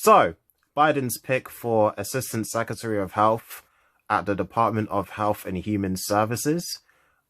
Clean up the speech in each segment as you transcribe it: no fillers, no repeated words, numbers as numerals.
So, Biden's pick for Assistant Secretary of Health at the Department of Health and Human Services,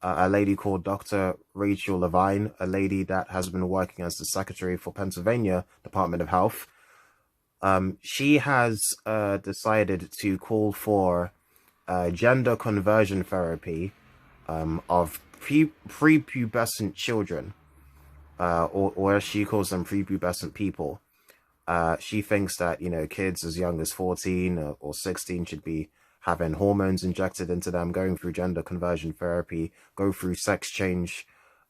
a lady called Dr. Rachel Levine, a lady that has been working as the Secretary for Pennsylvania Department of Health. She has decided to call for gender conversion therapy of prepubescent children, or as she calls them, prepubescent people. She thinks that, kids as young as 14 or 16 should be having hormones injected into them, going through gender conversion therapy, go through sex change,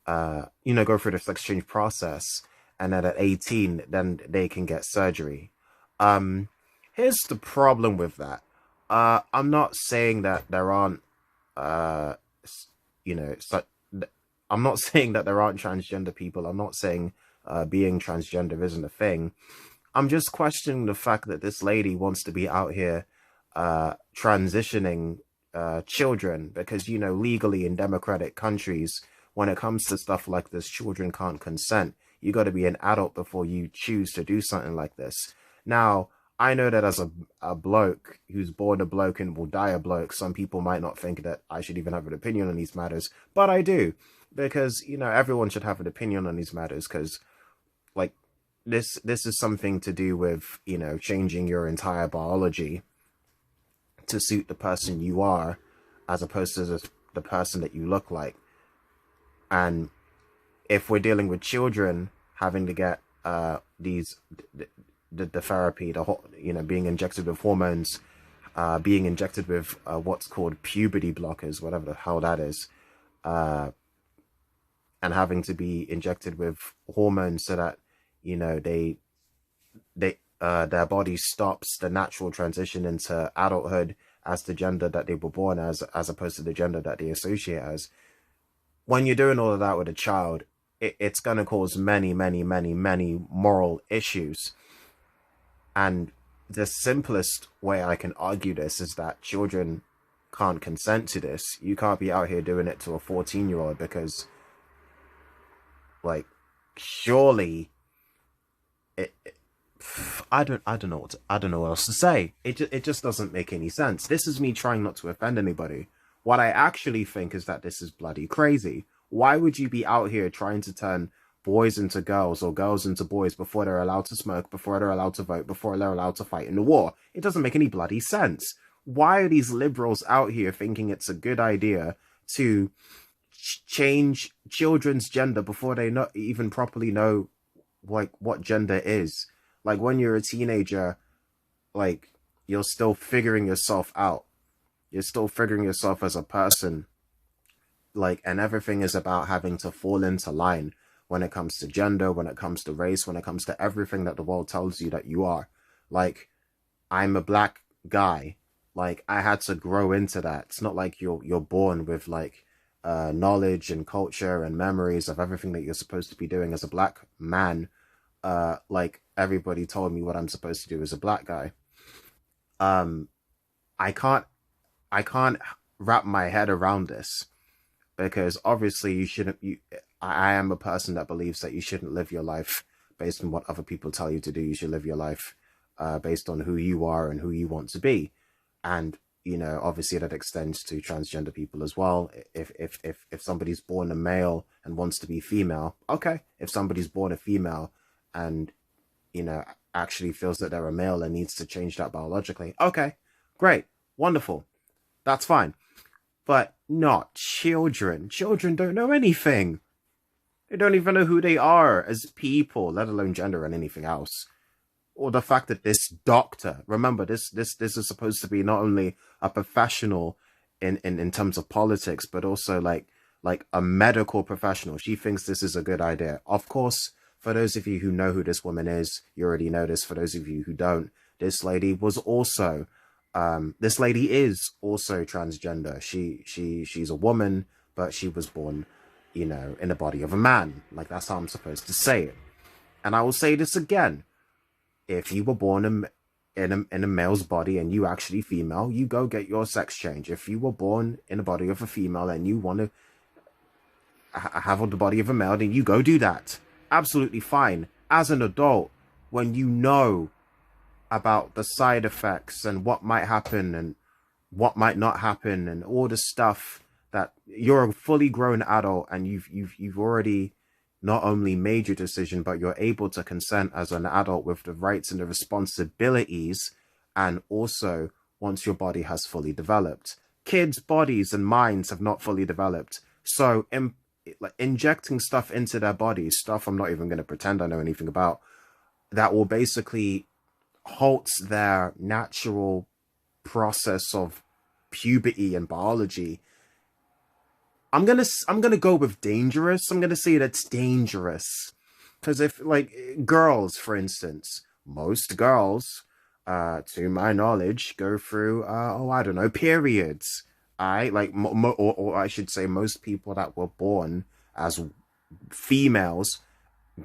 go through the sex change process. And then at 18, then they can get surgery. Here's the problem with that. I'm not saying that there aren't, I'm not saying that there aren't transgender people. I'm not saying being transgender isn't a thing. I'm just questioning the fact that this lady wants to be out here transitioning children because, legally in democratic countries, when it comes to stuff like this, children can't consent. You got to be an adult before you choose to do something like this. Now, I know that as a bloke who's born a bloke and will die a bloke, some people might not think that I should even have an opinion on these matters, but I do. Because, everyone should have an opinion on these matters because, this is something to do with, changing your entire biology to suit the person you are as opposed to the person that you look like. And if we're dealing with children having to get the therapy, being injected with hormones, being injected with what's called puberty blockers, whatever the hell that is, and having to be injected with hormones so that their body stops the natural transition into adulthood as the gender that they were born as opposed to the gender that they associate as. When you're doing all of that with a child, it's going to cause many, many, many, many moral issues. And the simplest way I can argue this is that children can't consent to this. You can't be out here doing it to a 14-year-old because, surely I don't know what else to say. It just doesn't make any sense. This is me trying not to offend anybody. What I actually think is that this is bloody crazy. Why would you be out here trying to turn boys into girls or girls into boys before they're allowed to smoke, before they're allowed to vote, before they're allowed to fight in the war? It doesn't make any bloody sense. Why are these liberals out here thinking it's a good idea to change children's gender before they not even properly know what gender is? When you're a teenager, you're still figuring yourself out. You're still figuring yourself as a person. And everything is about having to fall into line when it comes to gender, when it comes to race, when it comes to everything that the world tells you that you are. I'm a black guy. I had to grow into that. It's not like you're born with knowledge and culture and memories of everything that you're supposed to be doing as a black man. Everybody told me what I'm supposed to do as a black guy. I can't wrap my head around this because obviously I am a person that believes that you shouldn't live your life based on what other people tell you to do. You should live your life based on who you are and who you want to be. And, obviously that extends to transgender people as well. If somebody's born a male and wants to be female, okay. If somebody's born a female and, actually feels that they're a male and needs to change that biologically, okay, great, wonderful. That's fine. But not children. Children don't know anything. They don't even know who they are as people, let alone gender and anything else. Or the fact that this doctor, remember, this is supposed to be not only a professional in terms of politics, but also like a medical professional. She thinks this is a good idea. Of course, for those of you who know who this woman is, you already know this. For those of you who don't, this lady is also transgender. She's a woman, but she was born, in the body of a man. That's how I'm supposed to say it. And I will say this again. If you were born in a male's body and you actually female, you go get your sex change. If you were born in the body of a female and you want to have the body of a male, then you go do that. Absolutely fine. As an adult, when you know about the side effects and what might happen and what might not happen and all the stuff that you're a fully grown adult and you've already not only made your decision, but you're able to consent as an adult with the rights and the responsibilities. And also, once your body has fully developed, kids' bodies and minds have not fully developed. So like injecting stuff into their bodies, stuff I'm not even going to pretend I know anything about, that will basically halts their natural process of puberty and biology. I'm gonna go with dangerous. I'm gonna say that's dangerous, because if like girls, for instance, most girls, to my knowledge, go through I don't know, periods. I like or I should say, most people that were born as females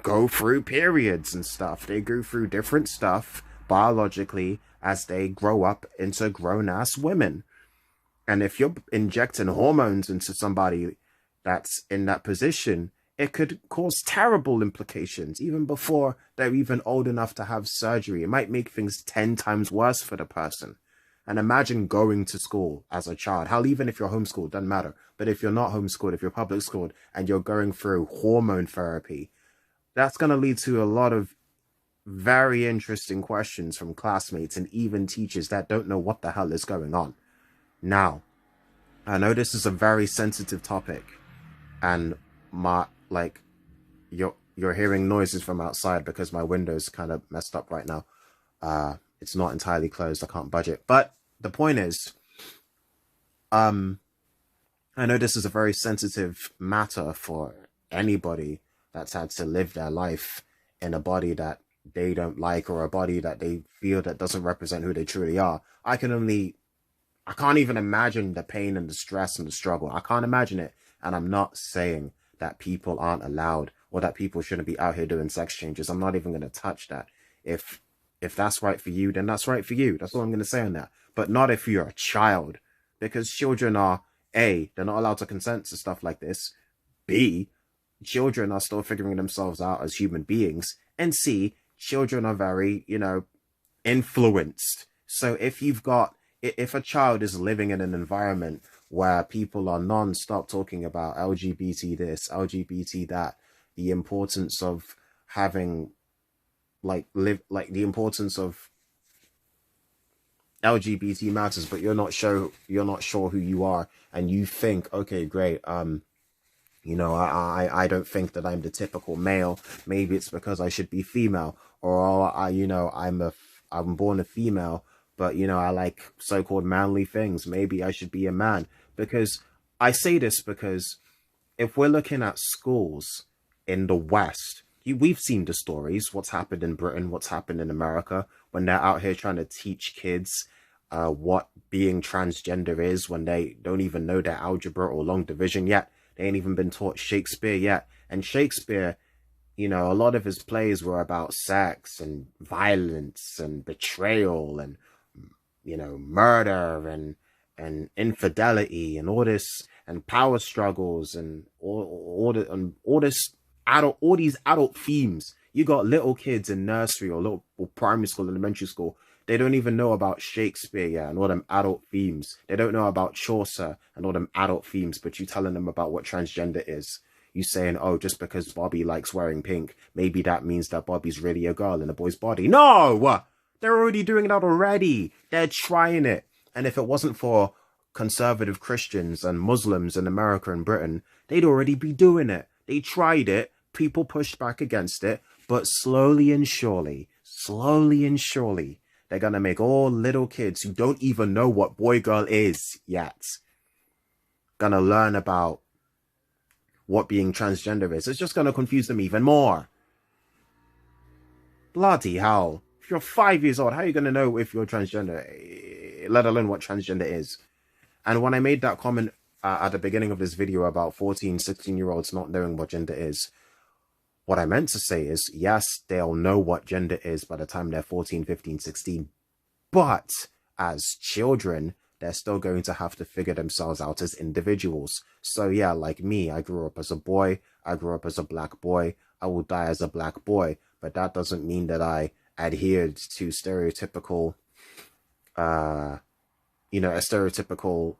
go through periods and stuff. They go through different stuff biologically as they grow up into grown-ass women. And if you're injecting hormones into somebody that's in that position, it could cause terrible implications even before they're even old enough to have surgery. It might make things 10 times worse for the person. And imagine going to school as a child. Hell, even if you're homeschooled, doesn't matter. But if you're not homeschooled, if you're public schooled and you're going through hormone therapy, that's going to lead to a lot of very interesting questions from classmates and even teachers that don't know what the hell is going on. Now, I know this is a very sensitive topic, and you're hearing noises from outside because my window's kind of messed up right now. It's not entirely closed. I can't budge it. But the point is, I know this is a very sensitive matter for anybody that's had to live their life in a body that they don't like, or a body that they feel that doesn't represent who they truly are. I can't even imagine the pain and the stress and the struggle. I can't imagine it. And I'm not saying that people aren't allowed or that people shouldn't be out here doing sex changes. I'm not even going to touch that. If that's right for you, then that's right for you. That's all I'm going to say on that. But not if you're a child, because children are, A, they're not allowed to consent to stuff like this. B, children are still figuring themselves out as human beings. And C, children are very, influenced. So if a child is living in an environment where people are non-stop talking about LGBT this, LGBT that, the importance of having the importance of LGBT matters, but you're not sure who you are, and you think, okay, great, I don't think that I'm the typical male. Maybe it's because I should be female, or I'm born a female, but I like so-called manly things. Maybe I should be a man. Because I say this because if we're looking at schools in the West, we've seen the stories, what's happened in Britain, what's happened in America, when they're out here trying to teach kids what being transgender is, when they don't even know their algebra or long division yet. They ain't even been taught Shakespeare yet. And Shakespeare, a lot of his plays were about sex and violence and betrayal and, murder and infidelity and all this, and power struggles and all these adult themes. You got little kids in nursery or primary school, elementary school. They don't even know about Shakespeare yet and all them adult themes. They don't know about Chaucer and all them adult themes, but you telling them about what transgender is. You saying, oh, just because Bobby likes wearing pink, maybe that means that Bobby's really a girl in a boy's body. No! They're already doing that already. They're trying it. And if it wasn't for conservative Christians and Muslims in America and Britain, they'd already be doing it. They tried it. People pushed back against it. But slowly and surely, they're going to make all little kids who don't even know what boy-girl is yet going to learn about what being transgender is. It's just going to confuse them even more. Bloody hell. If you're 5 years old, how are you going to know if you're transgender, let alone what transgender is? And when I made that comment at the beginning of this video about 14, 16-year-olds not knowing what gender is, what I meant to say is, yes, they'll know what gender is by the time they're 14, 15, 16. But as children, they're still going to have to figure themselves out as individuals. So yeah, like me, I grew up as a boy. I grew up as a black boy. I will die as a black boy. But that doesn't mean that I adhered to stereotypical, stereotypical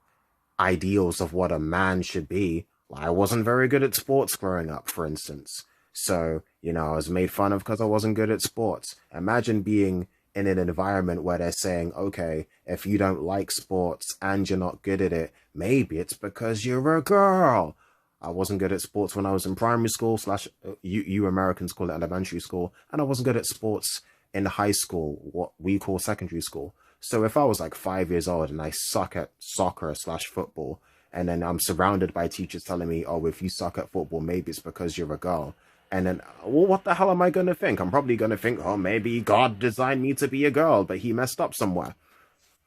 ideals of what a man should be. I wasn't very good at sports growing up, for instance. So, I was made fun of because I wasn't good at sports. Imagine being in an environment where they're saying, okay, if you don't like sports and you're not good at it, maybe it's because you're a girl. I wasn't good at sports when I was in primary school / you Americans call it elementary school, and I wasn't good at sports in high school, what we call secondary school. So if I was like 5 years old and I suck at soccer / football, and then I'm surrounded by teachers telling me, oh, if you suck at football, maybe it's because you're a girl. And then, well, what the hell am I going to think? I'm probably going to think, oh, maybe God designed me to be a girl, but he messed up somewhere.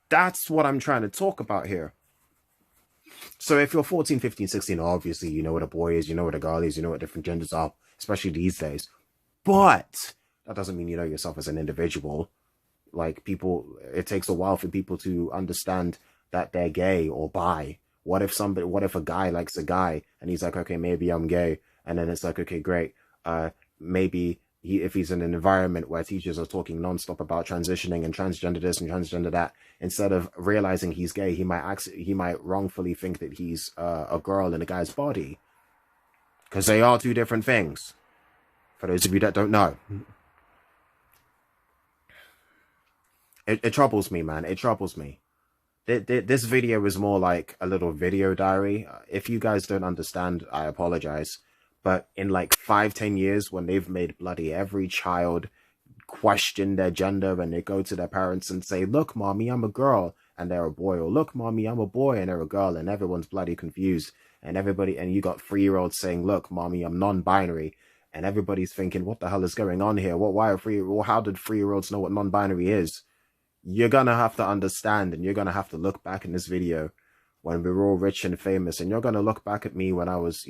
That's what I'm trying to talk about here. So if you're 14, 15, 16, obviously you know what a boy is, you know what a girl is, you know what different genders are, especially these days. But that doesn't mean you know yourself as an individual. Like, it takes a while for people to understand that they're gay or bi. What if a guy likes a guy and he's like, okay, maybe I'm gay. And then it's like, okay, great. Maybe if he's in an environment where teachers are talking nonstop about transitioning and transgender this and transgender that, instead of realizing he's gay, he might wrongfully think that he's a girl in a guy's body, because they are two different things. For those of you that don't know, it troubles me, man. It troubles me. This video is more like a little video diary. If you guys don't understand, I apologize. But in like 5-10 years, when they've made bloody every child question their gender, and they go to their parents and say, look, mommy, I'm a girl, and they're a boy, or look, mommy, I'm a boy, and they're a girl, and everyone's bloody confused, and you got 3-year-olds saying, look, mommy, I'm non-binary, and everybody's thinking, what the hell is going on here? How did 3-year-olds know what non-binary is? You're gonna have to understand, and you're gonna have to look back in this video when we were all rich and famous, and you're gonna look back at me when I was,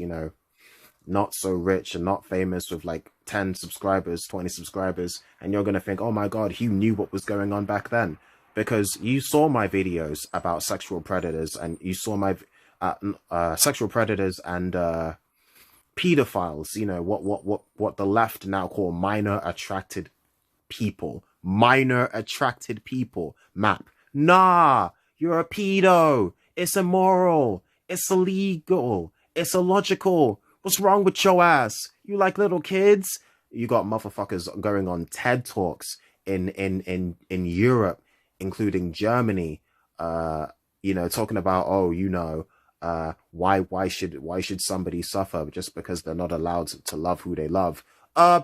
not so rich and not famous, with like 10 subscribers, 20 subscribers, and you're going to think, oh my God, you knew what was going on back then, because you saw my videos about sexual predators, and you saw my sexual predators and pedophiles, what the left now call minor attracted people map. Nah, you're a pedo. It's immoral. It's illegal. It's illogical. What's wrong with your ass? You like little kids? You got motherfuckers going on TED Talks in Europe, including Germany, talking about, why should somebody suffer just because they're not allowed to love who they love?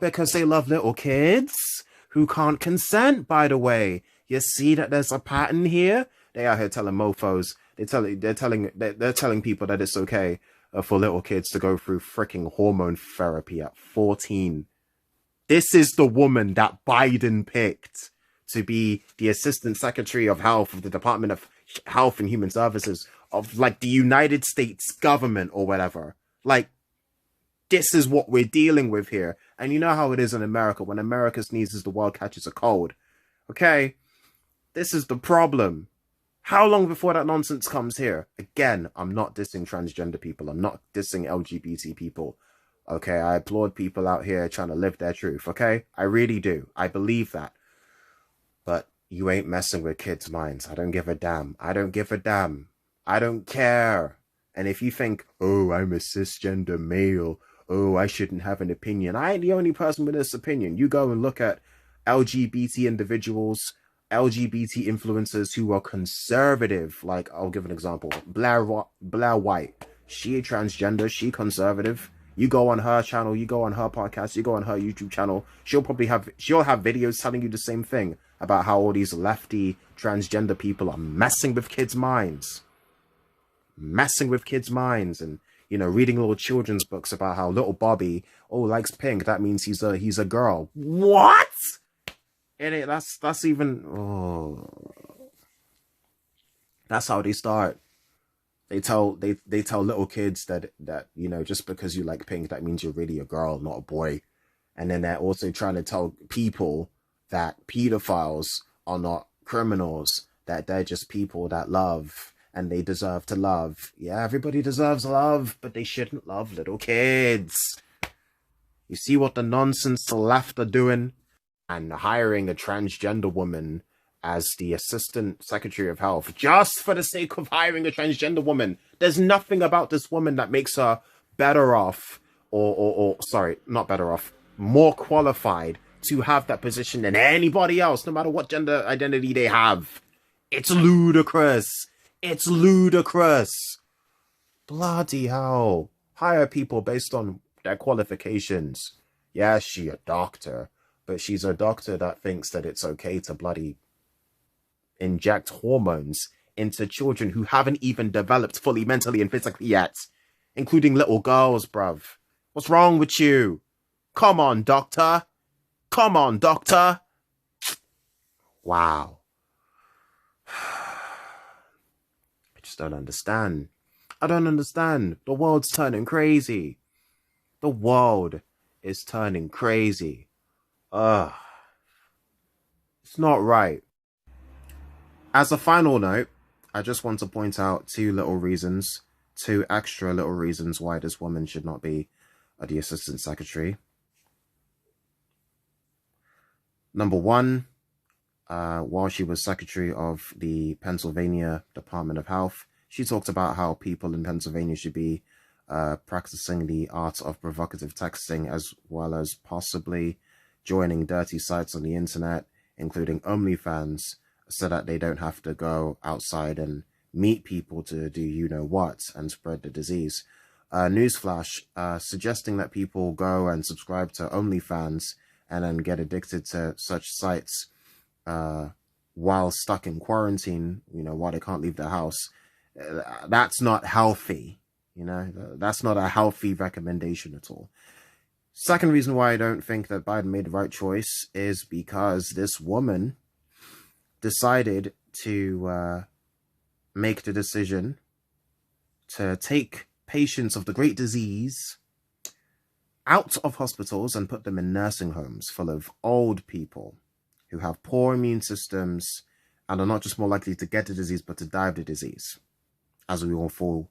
Because they love little kids who can't consent, by the way. You see that there's a pattern here? They out here telling mofos, they're telling people that it's okay for little kids to go through freaking hormone therapy at 14. This is the woman that Biden picked to be the Assistant Secretary of Health of the Department of Health and Human Services of like the United States government or whatever. Like, this is what we're dealing with here. And you know how it is in America. When America sneezes, the world catches a cold. Okay? This is the problem. How long before that nonsense comes here? Again, I'm not dissing transgender people. I'm not dissing LGBT people. Okay, I applaud people out here trying to live their truth, okay? I really do. I believe that. But you ain't messing with kids' minds. I don't give a damn. I don't give a damn. I don't care. And if you think, oh, I'm a cisgender male, oh, I shouldn't have an opinion, I ain't the only person with this opinion. You go and look at LGBT individuals, LGBT influencers who are conservative. Like, I'll give an example. Blair White. She a transgender. She conservative. You go on her channel. You go on her podcast. You go on her YouTube channel. She'll have videos telling you the same thing about how all these lefty transgender people are messing with kids' minds. Messing with kids' minds, and reading little children's books about how little Bobby likes pink. That means he's a girl. What? That's even that's how they start. They tell little kids that just because you like pink, that means you're really a girl, not a boy. And then they're also trying to tell people that pedophiles are not criminals, that they're just people that love and they deserve to love. Yeah, everybody deserves love, but they shouldn't love little kids. You see what the nonsense the left are doing? and hiring a transgender woman as the assistant secretary of health just for the sake of hiring a transgender woman. There's nothing about this woman that makes her better off, or sorry, not better off, more qualified to have that position than anybody else, no matter what gender identity they have. It's ludicrous. It's ludicrous. Bloody hell. Hire people based on their qualifications. Yeah, she's a doctor, but she's a doctor that thinks that it's okay to bloody inject hormones into children who haven't even developed fully mentally and physically yet, including little girls, bruv. What's wrong with you? Come on, doctor. Come on, doctor. Wow. I just don't understand. I don't understand. The world's turning crazy. The world is turning crazy. Ugh. It's not right. As a final note, I just want to point out two extra little reasons why this woman should not be the assistant secretary. Number one, while she was secretary of the Pennsylvania Department of Health, she talked about how people in Pennsylvania should be practicing the art of provocative texting, as well as possibly joining dirty sites on the internet, including OnlyFans, so that they don't have to go outside and meet people to do you-know-what and spread the disease. Newsflash, suggesting that people go and subscribe to OnlyFans and then get addicted to such sites while stuck in quarantine, while they can't leave their house. That's not healthy, that's not a healthy recommendation at all. Second reason why I don't think that Biden made the right choice is because this woman decided to make the decision to take patients of the great disease out of hospitals and put them in nursing homes full of old people who have poor immune systems and are not just more likely to get the disease, but to die of the disease, as we all full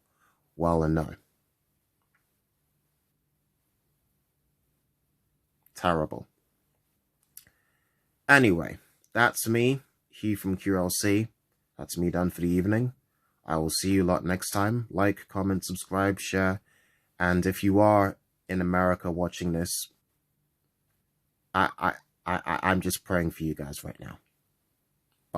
well and know. Terrible. Anyway, that's me, Hugh from QLC. That's me done for the evening. I will see you lot next time. Like, comment, subscribe, share. And if you are in America watching this, I'm just praying for you guys right now.